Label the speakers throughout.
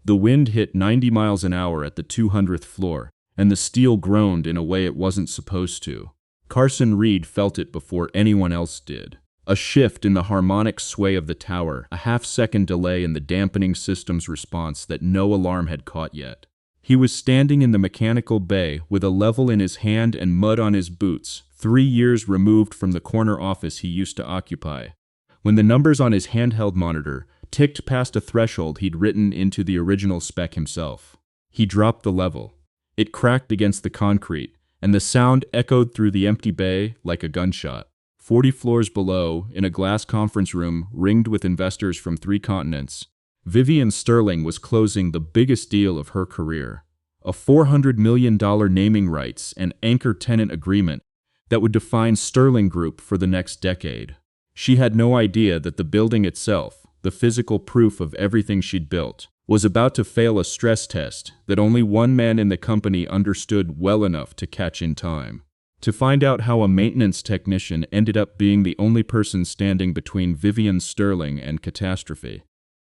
Speaker 1: The wind hit 90 miles an hour at the 200th floor, and the steel groaned in a way it wasn't supposed to. Carson Reed felt it before anyone else did. A shift in the harmonic sway of the tower, a half-second delay in the dampening system's response that no alarm had caught yet. He was standing in the mechanical bay with a level in his hand and mud on his boots, 3 years removed from the corner office he used to occupy, when the numbers on his handheld monitor ticked past a threshold he'd written into the original spec himself. He dropped the level. It cracked against the concrete, and the sound echoed through the empty bay like a gunshot. 40 floors below, in a glass conference room ringed with investors from 3 continents, Vivian Sterling was closing the biggest deal of her career, a $400 million naming rights and anchor tenant agreement that would define Sterling Group for the next decade. She had no idea that the building itself, the physical proof of everything she'd built, was about to fail a stress test that only one man in the company understood well enough to catch in time. To find out how a maintenance technician ended up being the only person standing between Vivian Sterling and catastrophe,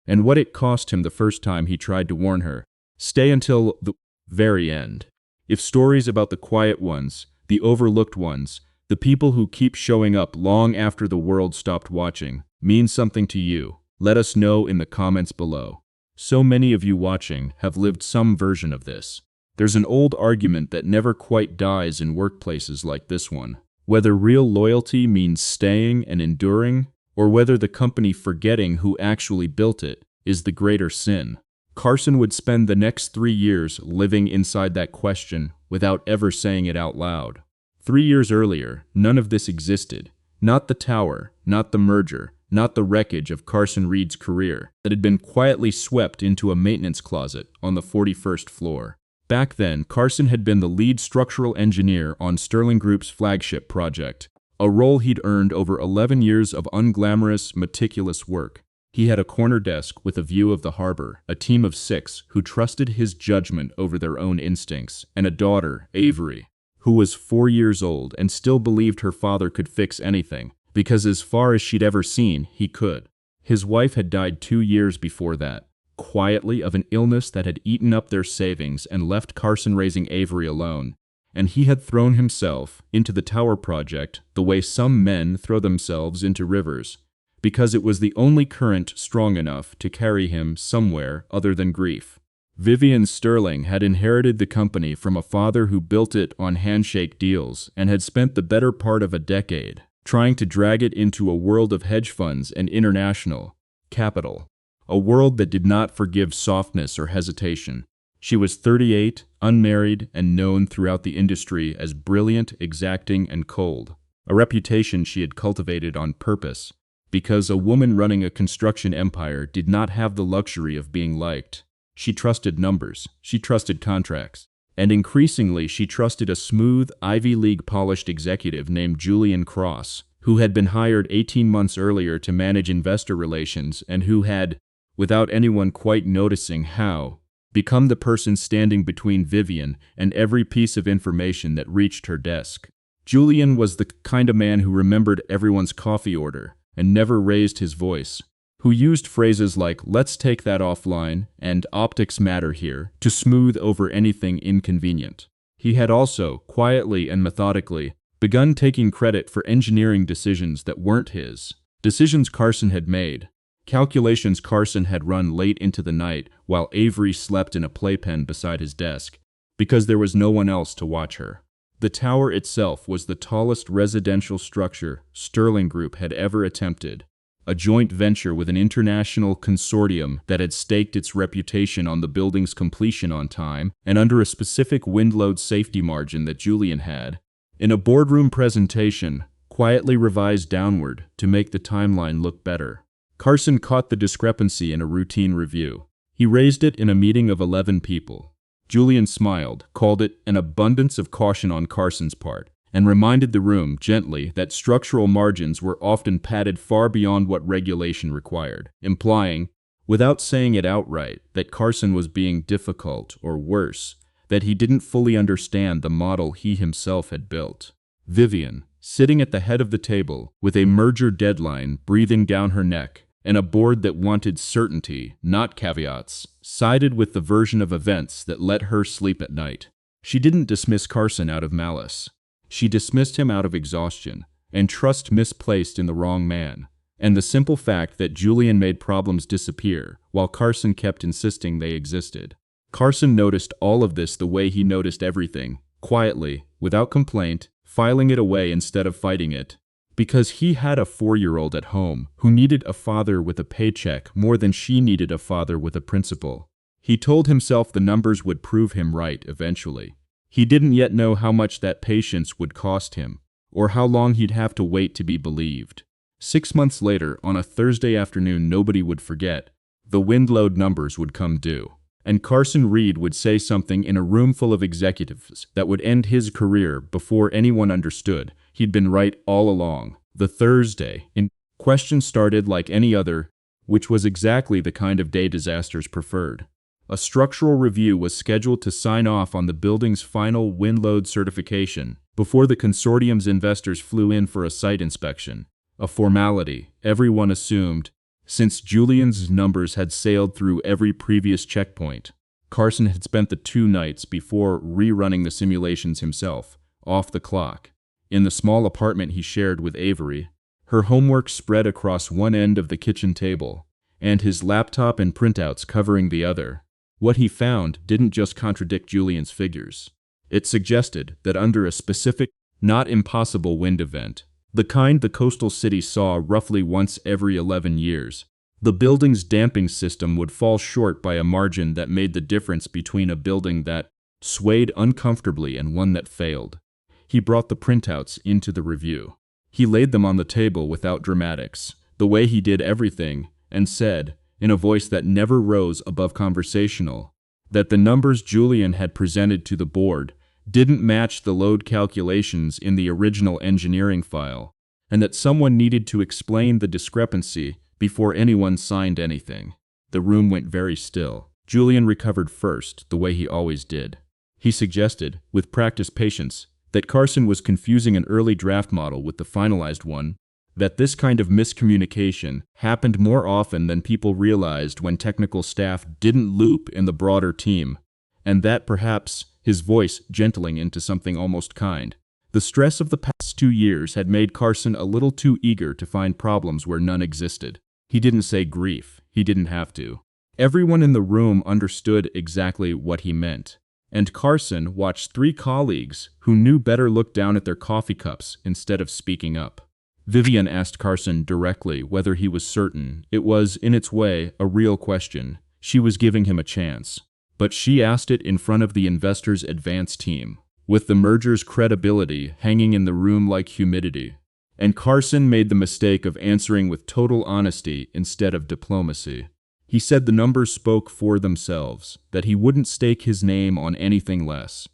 Speaker 1: and what it cost him the first time he tried to warn her. Stay until the very end. If stories about the quiet ones, the overlooked ones, the people who keep showing up long after the world stopped watching, mean something to you, let us know in the comments below. So many of you watching have lived some version of this. There's an old argument that never quite dies in workplaces like this one. Whether real loyalty means staying and enduring, or whether the company forgetting who actually built it is the greater sin. Carson would spend the next 3 years living inside that question without ever saying it out loud. 3 years earlier, none of this existed. Not the tower, not the merger, not the wreckage of Carson Reed's career that had been quietly swept into a maintenance closet on the 41st floor. Back then, Carson had been the lead structural engineer on Sterling Group's flagship project, a role he'd earned over 11 years of unglamorous, meticulous work. He had a corner desk with a view of the harbor, a team of 6 who trusted his judgment over their own instincts, and a daughter, Avery, who was 4 years old and still believed her father could fix anything, because as far as she'd ever seen, he could. His wife had died 2 years before that, quietly of an illness that had eaten up their savings and left Carson raising Avery alone, and he had thrown himself into the tower project the way some men throw themselves into rivers, because it was the only current strong enough to carry him somewhere other than grief. Vivian Sterling had inherited the company from a father who built it on handshake deals and had spent the better part of a decade trying to drag it into a world of hedge funds and international capital. A world that did not forgive softness or hesitation. She was 38, unmarried, and known throughout the industry as brilliant, exacting, and cold, a reputation she had cultivated on purpose, because a woman running a construction empire did not have the luxury of being liked. She trusted numbers, she trusted contracts, and increasingly she trusted a smooth, Ivy League-polished executive named Julian Cross, who had been hired 18 months earlier to manage investor relations and who had, without anyone quite noticing how, become the person standing between Vivian and every piece of information that reached her desk. Julian was the kind of man who remembered everyone's coffee order and never raised his voice, who used phrases like "let's take that offline" and "optics matter here" to smooth over anything inconvenient. He had also, quietly and methodically, begun taking credit for engineering decisions that weren't his, decisions Carson had made. Calculations Carson had run late into the night while Avery slept in a playpen beside his desk, because there was no one else to watch her. The tower itself was the tallest residential structure Sterling Group had ever attempted, a joint venture with an international consortium that had staked its reputation on the building's completion on time and under a specific wind load safety margin that Julian had, in a boardroom presentation, quietly revised downward to make the timeline look better. Carson caught the discrepancy in a routine review. He raised it in a meeting of 11 people. Julian smiled, called it an abundance of caution on Carson's part, and reminded the room gently that structural margins were often padded far beyond what regulation required, implying, without saying it outright, that Carson was being difficult or worse, that he didn't fully understand the model he himself had built. Vivian, sitting at the head of the table, with a merger deadline breathing down her neck, and a board that wanted certainty, not caveats, sided with the version of events that let her sleep at night. She didn't dismiss Carson out of malice. She dismissed him out of exhaustion, and trust misplaced in the wrong man, and the simple fact that Julian made problems disappear, while Carson kept insisting they existed. Carson noticed all of this the way he noticed everything, quietly, without complaint, filing it away instead of fighting it. Because he had a 4-year-old at home who needed a father with a paycheck more than she needed a father with a principal. He told himself the numbers would prove him right eventually. He didn't yet know how much that patience would cost him, or how long he'd have to wait to be believed. 6 months later, on a Thursday afternoon nobody would forget, the windload numbers would come due. And Carson Reed would say something in a room full of executives that would end his career before anyone understood he'd been right all along. The Thursday in question started like any other, which was exactly the kind of day disasters preferred. A structural review was scheduled to sign off on the building's final windload certification before the consortium's investors flew in for a site inspection. A formality, everyone assumed, since Julian's numbers had sailed through every previous checkpoint. Carson had spent the 2 nights before rerunning the simulations himself, off the clock, in the small apartment he shared with Avery, her homework spread across one end of the kitchen table, and his laptop and printouts covering the other. What he found didn't just contradict Julian's figures. It suggested that under a specific, not impossible wind event, the kind the coastal city saw roughly once every 11 years, the building's damping system would fall short by a margin that made the difference between a building that swayed uncomfortably and one that failed. He brought the printouts into the review. He laid them on the table without dramatics, the way he did everything, and said, in a voice that never rose above conversational, that the numbers Julian had presented to the board didn't match the load calculations in the original engineering file, and that someone needed to explain the discrepancy before anyone signed anything. The room went very still. Julian recovered first, the way he always did. He suggested, with practiced patience, that Carson was confusing an early draft model with the finalized one, that this kind of miscommunication happened more often than people realized when technical staff didn't loop in the broader team, and that perhaps, his voice gentling into something almost kind, the stress of the past 2 years had made Carson a little too eager to find problems where none existed. He didn't say grief. He didn't have to. Everyone in the room understood exactly what he meant, and Carson watched 3 colleagues who knew better look down at their coffee cups instead of speaking up. Vivian asked Carson directly whether he was certain. It was, in its way, a real question. She was giving him a chance. But she asked it in front of the investors' advance team, with the merger's credibility hanging in the room like humidity. And Carson made the mistake of answering with total honesty instead of diplomacy. He said the numbers spoke for themselves, that he wouldn't stake his name on anything less,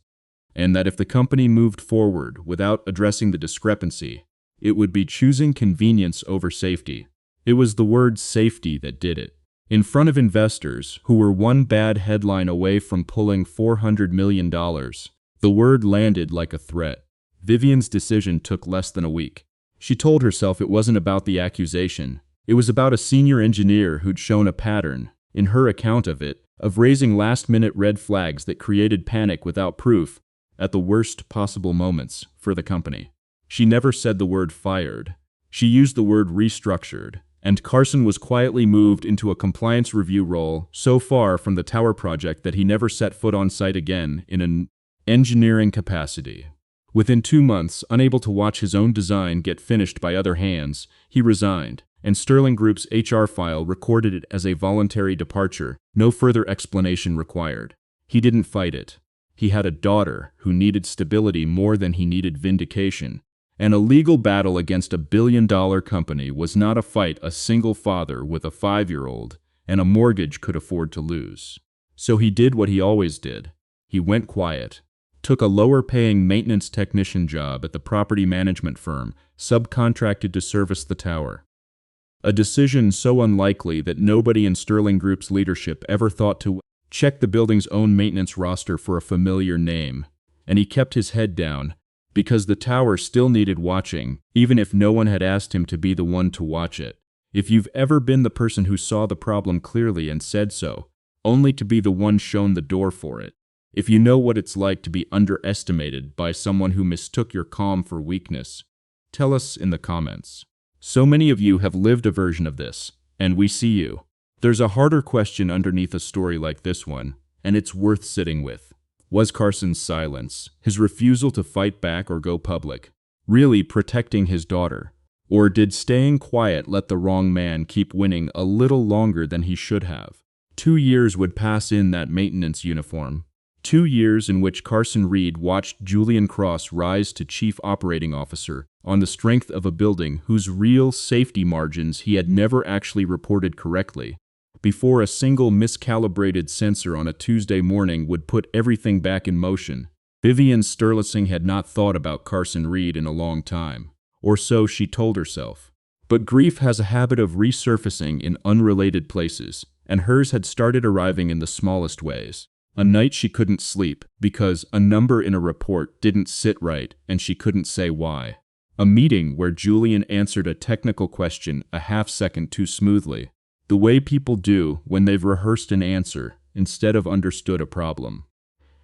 Speaker 1: and that if the company moved forward without addressing the discrepancy, it would be choosing convenience over safety. It was the word safety that did it. In front of investors who were one bad headline away from pulling $400 million, the word landed like a threat. Vivian's decision took less than a week. She told herself it wasn't about the accusation. It was about a senior engineer who'd shown a pattern, in her account of it, of raising last-minute red flags that created panic without proof at the worst possible moments for the company. She never said the word fired. She used the word restructured. And Carson was quietly moved into a compliance review role so far from the tower project that he never set foot on site again in an engineering capacity. Within 2 months, unable to watch his own design get finished by other hands, he resigned, and Sterling Group's HR file recorded it as a voluntary departure, no further explanation required. He didn't fight it. He had a daughter who needed stability more than he needed vindication. And a legal battle against a billion-dollar company was not a fight a single father with a 5-year-old and a mortgage could afford to lose. So he did what he always did. He went quiet, took a lower-paying maintenance technician job at the property management firm subcontracted to service the tower. A decision so unlikely that nobody in Sterling Group's leadership ever thought to check the building's own maintenance roster for a familiar name. And he kept his head down, because the tower still needed watching, even if no one had asked him to be the one to watch it. If you've ever been the person who saw the problem clearly and said so, only to be the one shown the door for it. If you know what it's like to be underestimated by someone who mistook your calm for weakness, tell us in the comments. So many of you have lived a version of this, and we see you. There's a harder question underneath a story like this one, and it's worth sitting with. Was Carson's silence, his refusal to fight back or go public, really protecting his daughter? Or did staying quiet let the wrong man keep winning a little longer than he should have? 2 years would pass in that maintenance uniform. 2 years in which Carson Reed watched Julian Cross rise to chief operating officer on the strength of a building whose real safety margins he had never actually reported correctly, before a single miscalibrated sensor on a Tuesday morning would put everything back in motion. Vivian Sterlissing had not thought about Carson Reed in a long time, or so she told herself. But grief has a habit of resurfacing in unrelated places, and hers had started arriving in the smallest ways. A night she couldn't sleep because a number in a report didn't sit right and she couldn't say why. A meeting where Julian answered a technical question a half-second too smoothly, the way people do when they've rehearsed an answer instead of understood a problem.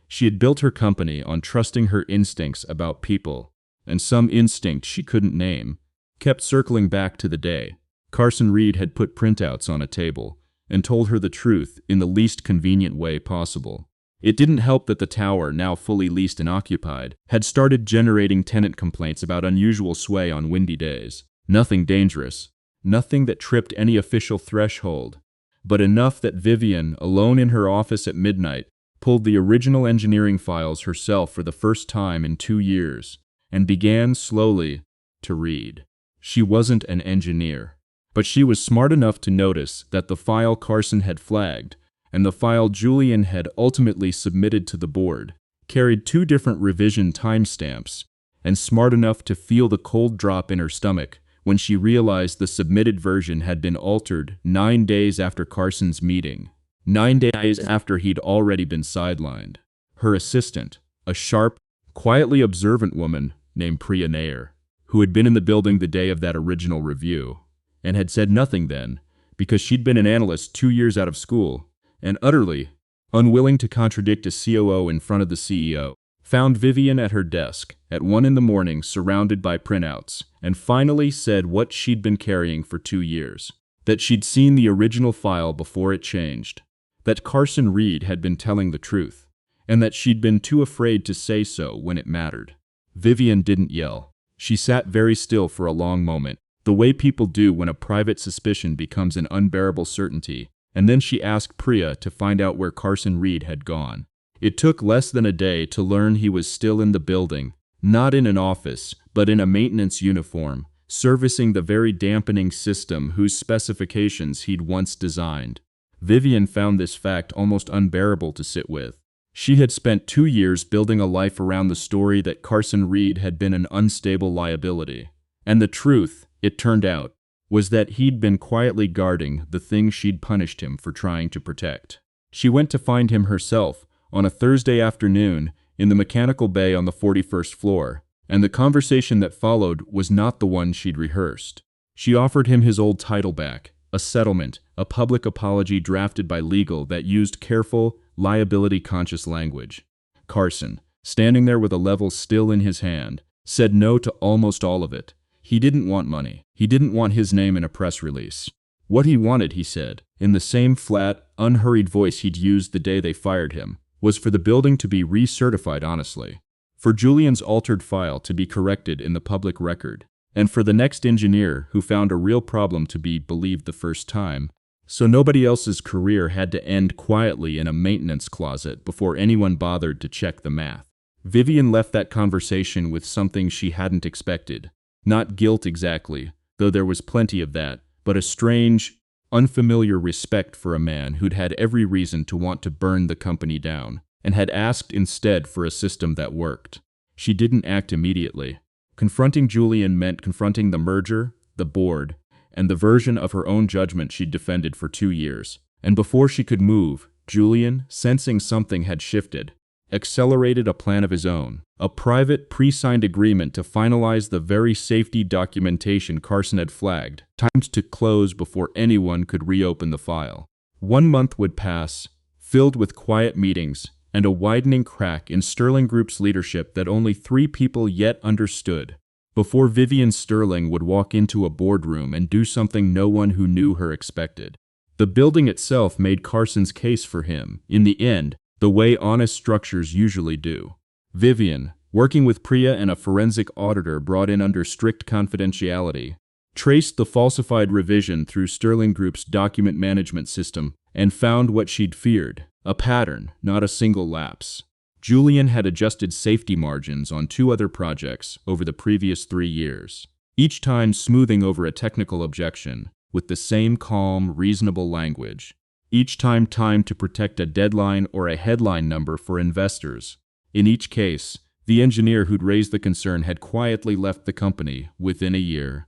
Speaker 1: She had built her company on trusting her instincts about people, and some instinct she couldn't name kept circling back to the day Carson Reed had put printouts on a table and told her the truth in the least convenient way possible. It didn't help that the tower, now fully leased and occupied, had started generating tenant complaints about unusual sway on windy days. Nothing dangerous, nothing that tripped any official threshold, but enough that Vivian, alone in her office at midnight, pulled the original engineering files herself for the first time in 2 years and began slowly to read. She wasn't an engineer, but she was smart enough to notice that the file Carson had flagged and the file Julian had ultimately submitted to the board carried 2 different revision timestamps, and smart enough to feel the cold drop in her stomach when she realized the submitted version had been altered 9 days after Carson's meeting, 9 days after he'd already been sidelined. Her assistant, a sharp, quietly observant woman named Priya Nair, who had been in the building the day of that original review, and had said nothing then, because she'd been an analyst 2 years out of school, and utterly unwilling to contradict a COO in front of the CEO, found Vivian at her desk at 1 in the morning surrounded by printouts, and finally said what she'd been carrying for 2 years, that she'd seen the original file before it changed, that Carson Reed had been telling the truth, and that she'd been too afraid to say so when it mattered. Vivian didn't yell. She sat very still for a long moment, the way people do when a private suspicion becomes an unbearable certainty, and then she asked Priya to find out where Carson Reed had gone. It took less than a day to learn he was still in the building, not in an office, but in a maintenance uniform, servicing the very dampening system whose specifications he'd once designed. Vivian found this fact almost unbearable to sit with. She had spent 2 years building a life around the story that Carson Reed had been an unstable liability. And the truth, it turned out, was that he'd been quietly guarding the thing she'd punished him for trying to protect. She went to find him herself on a Thursday afternoon in the mechanical bay on the 41st floor, and the conversation that followed was not the one she'd rehearsed. She offered him his old title back, a settlement, a public apology drafted by legal that used careful, liability-conscious language. Carson, standing there with a level still in his hand, said no to almost all of it. He didn't want money. He didn't want his name in a press release. What he wanted, he said, in the same flat, unhurried voice he'd used the day they fired him, was for the building to be recertified honestly, for Julian's altered file to be corrected in the public record, and for the next engineer who found a real problem to be believed the first time, so nobody else's career had to end quietly in a maintenance closet before anyone bothered to check the math. Vivian left that conversation with something she hadn't expected. Not guilt exactly, though there was plenty of that, but a strange, unfamiliar respect for a man who'd had every reason to want to burn the company down, and had asked instead for a system that worked. She didn't act immediately. Confronting Julian meant confronting the merger, the board, and the version of her own judgment she'd defended for 2 years. And before she could move, Julian, sensing something had shifted, accelerated a plan of his own, a private, pre-signed agreement to finalize the very safety documentation Carson had flagged, timed to close before anyone could reopen the file. 1 month would pass, filled with quiet meetings and a widening crack in Sterling Group's leadership that only 3 people yet understood, before Vivian Sterling would walk into a boardroom and do something no one who knew her expected. The building itself made Carson's case for him, in the end, the way honest structures usually do. Vivian, working with Priya and a forensic auditor brought in under strict confidentiality, traced the falsified revision through Sterling Group's document management system and found what she'd feared, a pattern, not a single lapse. Julian had adjusted safety margins on 2 other projects over the previous 3 years, each time smoothing over a technical objection with the same calm, reasonable language, each time timed to protect a deadline or a headline number for investors. In each case, the engineer who'd raised the concern had quietly left the company within a year,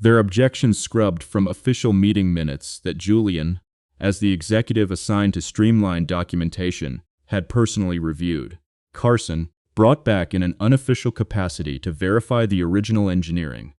Speaker 1: their objections scrubbed from official meeting minutes that Julian, as the executive assigned to streamline documentation, had personally reviewed. Carson, brought back in an unofficial capacity to verify the original engineering,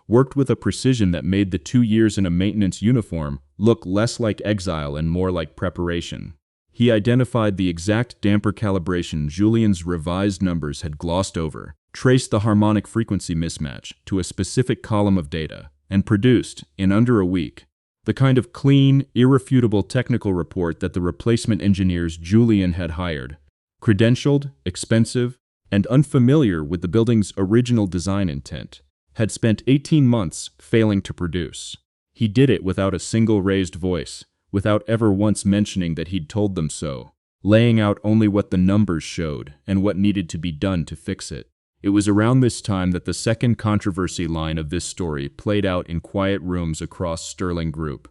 Speaker 1: worked with a precision that made the 2 years in a maintenance uniform look less like exile and more like preparation. He identified the exact damper calibration Julian's revised numbers had glossed over, traced the harmonic frequency mismatch to a specific column of data, and produced, in under a week, the kind of clean, irrefutable technical report that the replacement engineers Julian had hired, credentialed, expensive, and unfamiliar with the building's original design intent, had spent 18 months failing to produce. He did it without a single raised voice, without ever once mentioning that he'd told them so, laying out only what the numbers showed and what needed to be done to fix it. It was around this time that the second controversy line of this story played out in quiet rooms across Sterling Group.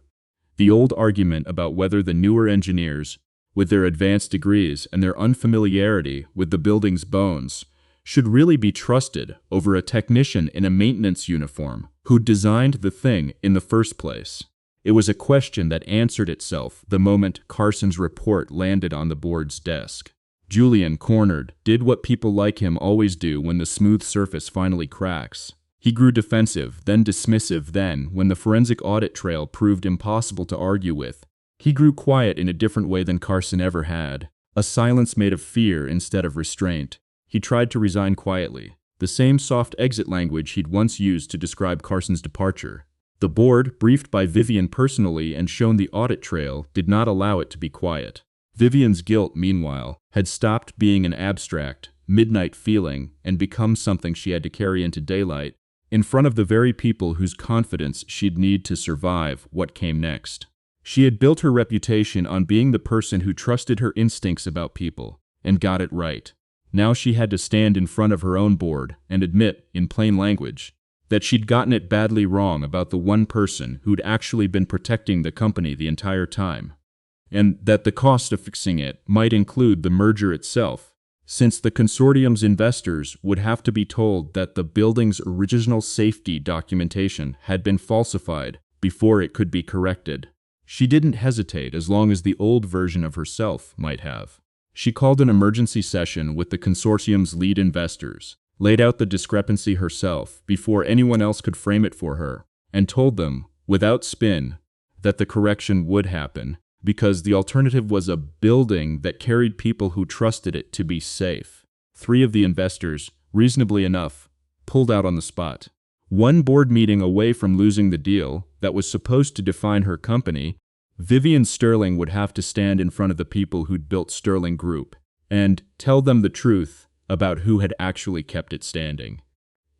Speaker 1: The old argument about whether the newer engineers, with their advanced degrees and their unfamiliarity with the building's bones, should really be trusted over a technician in a maintenance uniform who designed the thing in the first place. It was a question that answered itself the moment Carson's report landed on the board's desk. Julian, cornered, did what people like him always do when the smooth surface finally cracks. He grew defensive, then dismissive, then, when the forensic audit trail proved impossible to argue with, he grew quiet in a different way than Carson ever had, a silence made of fear instead of restraint. He tried to resign quietly, the same soft exit language he'd once used to describe Carson's departure. The board, briefed by Vivian personally and shown the audit trail, did not allow it to be quiet. Vivian's guilt, meanwhile, had stopped being an abstract, midnight feeling and become something she had to carry into daylight, in front of the very people whose confidence she'd need to survive what came next. She had built her reputation on being the person who trusted her instincts about people, and got it right. Now she had to stand in front of her own board and admit, in plain language, that she'd gotten it badly wrong about the one person who'd actually been protecting the company the entire time, and that the cost of fixing it might include the merger itself, since the consortium's investors would have to be told that the building's original safety documentation had been falsified before it could be corrected. She didn't hesitate as long as the old version of herself might have. She called an emergency session with the consortium's lead investors, laid out the discrepancy herself before anyone else could frame it for her, and told them, without spin, that the correction would happen, because the alternative was a building that carried people who trusted it to be safe. 3 of the investors, reasonably enough, pulled out on the spot. 1 board meeting away from losing the deal that was supposed to define her company, Vivian Sterling would have to stand in front of the people who'd built Sterling Group and tell them the truth about who had actually kept it standing,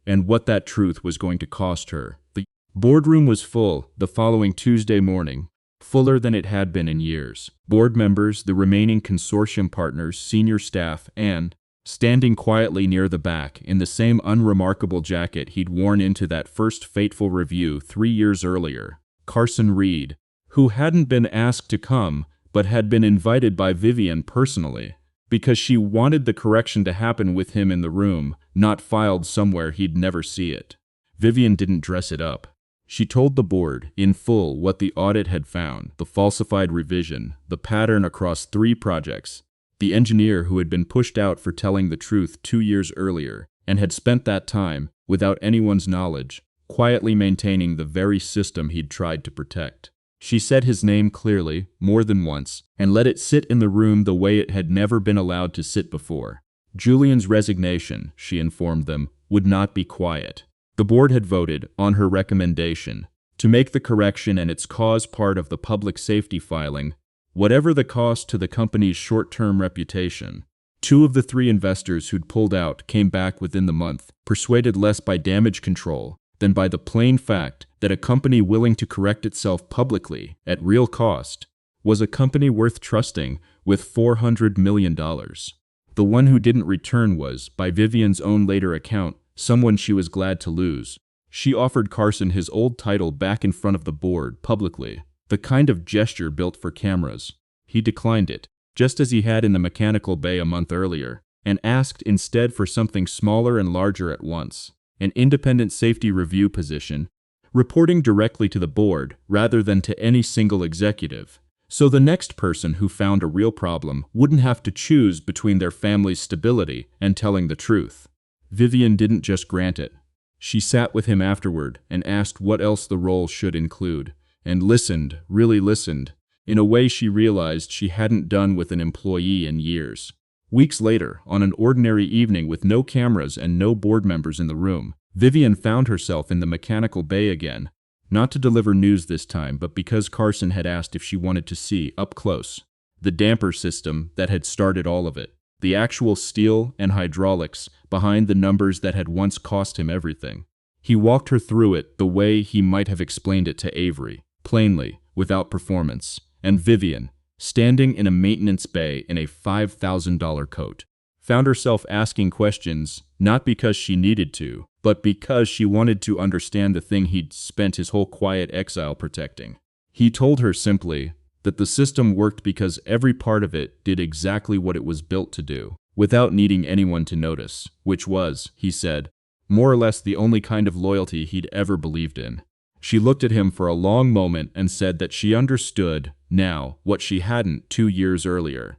Speaker 1: and what that truth was going to cost her. The boardroom was full the following Tuesday morning, fuller than it had been in years. Board members, the remaining consortium partners, senior staff, and, standing quietly near the back in the same unremarkable jacket he'd worn into that first fateful review 3 years earlier, Carson Reed, who hadn't been asked to come but had been invited by Vivian personally, because she wanted the correction to happen with him in the room, not filed somewhere he'd never see it. Vivian didn't dress it up. She told the board, in full, what the audit had found, the falsified revision, the pattern across 3 projects, the engineer who had been pushed out for telling the truth 2 years earlier and had spent that time, without anyone's knowledge, quietly maintaining the very system he'd tried to protect. She said his name clearly, more than once, and let it sit in the room the way it had never been allowed to sit before. Julian's resignation, she informed them, would not be quiet. The board had voted, on her recommendation, to make the correction and its cause part of the public safety filing, whatever the cost to the company's short-term reputation. 2 of the 3 investors who'd pulled out came back within the month, persuaded less by damage control than by the plain fact that a company willing to correct itself publicly, at real cost, was a company worth trusting with $400 million. The one who didn't return was, by Vivian's own later account, someone she was glad to lose. She offered Carson his old title back in front of the board, publicly, the kind of gesture built for cameras. He declined it, just as he had in the mechanical bay a month earlier, and asked instead for something smaller and larger at once, an independent safety review position, reporting directly to the board rather than to any single executive. So the next person who found a real problem wouldn't have to choose between their family's stability and telling the truth. Vivian didn't just grant it. She sat with him afterward and asked what else the role should include, and listened, really listened, in a way she realized she hadn't done with an employee in years. Weeks later, on an ordinary evening with no cameras and no board members in the room, Vivian found herself in the mechanical bay again, not to deliver news this time, but because Carson had asked if she wanted to see, up close, the damper system that had started all of it, the actual steel and hydraulics behind the numbers that had once cost him everything. He walked her through it the way he might have explained it to Avery, plainly, without performance, and Vivian, standing in a maintenance bay in a $5,000 coat, found herself asking questions not because she needed to, but because she wanted to understand the thing he'd spent his whole quiet exile protecting. He told her simply that the system worked because every part of it did exactly what it was built to do, without needing anyone to notice, which was, he said, more or less the only kind of loyalty he'd ever believed in. She looked at him for a long moment and said that she understood, now, what she hadn't 2 years earlier,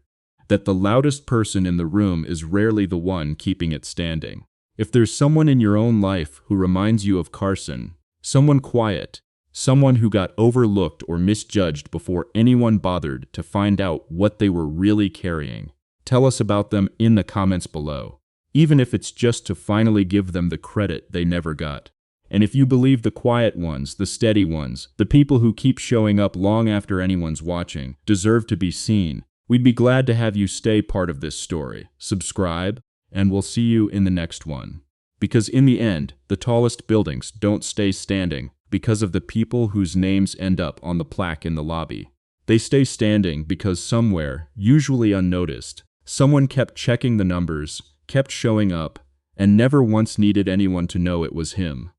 Speaker 1: that the loudest person in the room is rarely the one keeping it standing. If there's someone in your own life who reminds you of Carson, someone quiet, someone who got overlooked or misjudged before anyone bothered to find out what they were really carrying, tell us about them in the comments below, even if it's just to finally give them the credit they never got. And if you believe the quiet ones, the steady ones, the people who keep showing up long after anyone's watching, deserve to be seen, we'd be glad to have you stay part of this story. Subscribe, and we'll see you in the next one. Because in the end, the tallest buildings don't stay standing because of the people whose names end up on the plaque in the lobby. They stay standing because somewhere, usually unnoticed, someone kept checking the numbers, kept showing up, and never once needed anyone to know it was him.